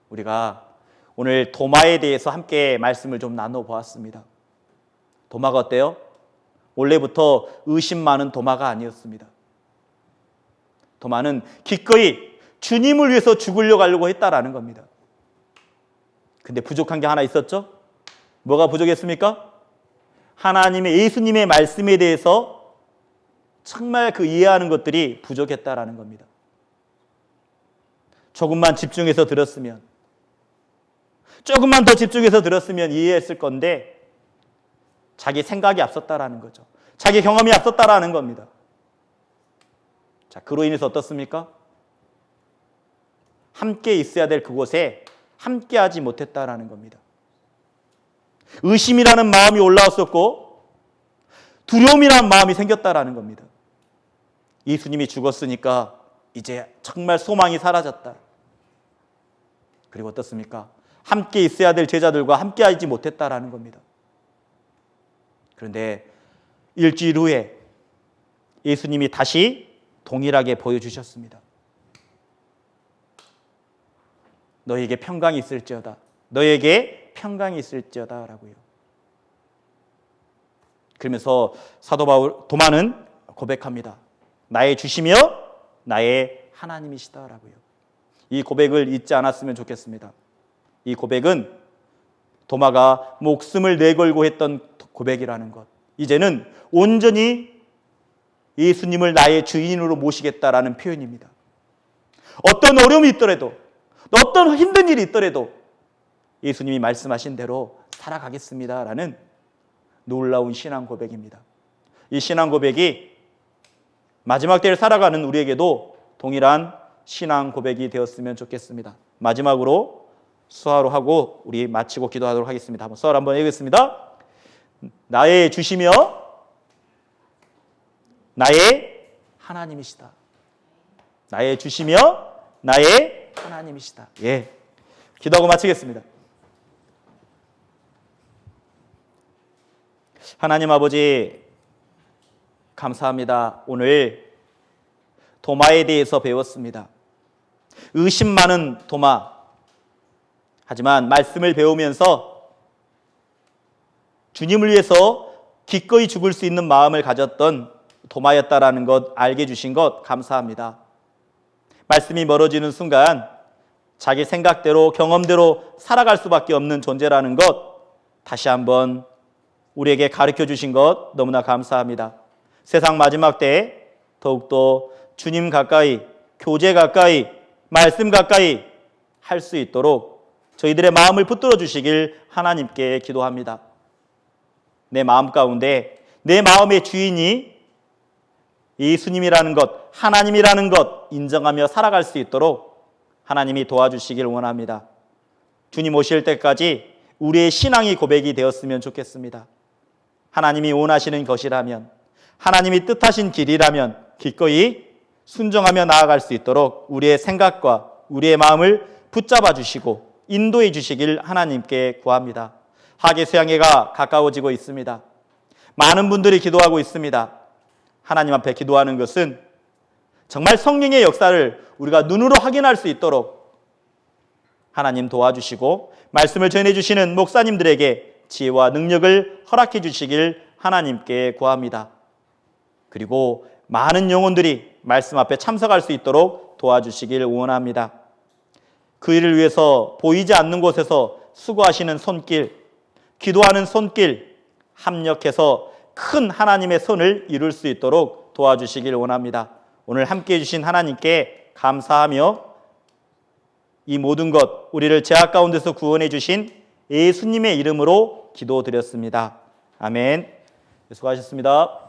우리가 오늘 도마에 대해서 함께 말씀을 좀 나눠보았습니다. 도마가 어때요? 원래부터 의심 많은 도마가 아니었습니다. 도마는 기꺼이 주님을 위해서 죽으려고 하려고 했다라는 겁니다. 근데 부족한 게 하나 있었죠? 뭐가 부족했습니까? 하나님의, 예수님의 말씀에 대해서 정말 그 이해하는 것들이 부족했다라는 겁니다. 조금만 집중해서 들었으면, 조금만 더 집중해서 들었으면 이해했을 건데 자기 생각이 앞섰다라는 거죠. 자기 경험이 앞섰다라는 겁니다. 자, 그로 인해서 어떻습니까? 함께 있어야 될 그곳에 함께하지 못했다라는 겁니다. 의심이라는 마음이 올라왔었고 두려움이라는 마음이 생겼다라는 겁니다. 예수님이 죽었으니까 이제 정말 소망이 사라졌다. 그리고 어떻습니까? 함께 있어야 될 제자들과 함께 하지 못했다라는 겁니다. 그런데 일주일 후에 예수님이 다시 동일하게 보여주셨습니다. 너에게 평강이 있을지어다. 너에게 평강이 있을지어다 라고요. 그러면서 사도 도마는 고백합니다. 나의 주시며 나의 하나님이시다라고요. 이 고백을 잊지 않았으면 좋겠습니다. 이 고백은 도마가 목숨을 내걸고 했던 고백이라는 것. 이제는 온전히 예수님을 나의 주인으로 모시겠다라는 표현입니다. 어떤 어려움이 있더라도, 어떤 힘든 일이 있더라도 예수님이 말씀하신 대로 살아가겠습니다라는 놀라운 신앙 고백입니다. 이 신앙 고백이 마지막 때를 살아가는 우리에게도 동일한 신앙 고백이 되었으면 좋겠습니다. 마지막으로 수화로 하고 우리 마치고 기도하도록 하겠습니다. 한번 수화로 한번 읽겠습니다. 나의 주시며 나의 하나님이시다. 나의 주시며 나의 하나님이시다. 예, 기도하고 마치겠습니다. 하나님 아버지 감사합니다. 오늘 도마에 대해서 배웠습니다. 의심 많은 도마. 하지만 말씀을 배우면서 주님을 위해서 기꺼이 죽을 수 있는 마음을 가졌던 도마였다라는 것 알게 해주신 것 감사합니다. 말씀이 멀어지는 순간 자기 생각대로 경험대로 살아갈 수밖에 없는 존재라는 것 다시 한번 우리에게 가르쳐 주신 것 너무나 감사합니다. 세상 마지막 때에 더욱더 주님 가까이, 교제 가까이, 말씀 가까이 할 수 있도록 저희들의 마음을 붙들어 주시길 하나님께 기도합니다. 내 마음 가운데 내 마음의 주인이 예수님이라는 것, 하나님이라는 것 인정하며 살아갈 수 있도록 하나님이 도와주시길 원합니다. 주님 오실 때까지 우리의 신앙이 고백이 되었으면 좋겠습니다. 하나님이 원하시는 것이라면, 하나님이 뜻하신 길이라면 기꺼이 순종하며 나아갈 수 있도록 우리의 생각과 우리의 마음을 붙잡아 주시고 인도해 주시길 하나님께 구합니다. 하계 수양회가 가까워지고 있습니다. 많은 분들이 기도하고 있습니다. 하나님 앞에 기도하는 것은 정말 성령의 역사를 우리가 눈으로 확인할 수 있도록 하나님 도와주시고 말씀을 전해주시는 목사님들에게 지혜와 능력을 허락해 주시길 하나님께 구합니다. 그리고 많은 영혼들이 말씀 앞에 참석할 수 있도록 도와주시길 원합니다. 그 일을 위해서 보이지 않는 곳에서 수고하시는 손길, 기도하는 손길 합력해서 큰 하나님의 선을 이룰 수 있도록 도와주시길 원합니다. 오늘 함께해 주신 하나님께 감사하며 이 모든 것 우리를 죄악 가운데서 구원해 주신 예수님의 이름으로 기도드렸습니다. 아멘. 수고하셨습니다.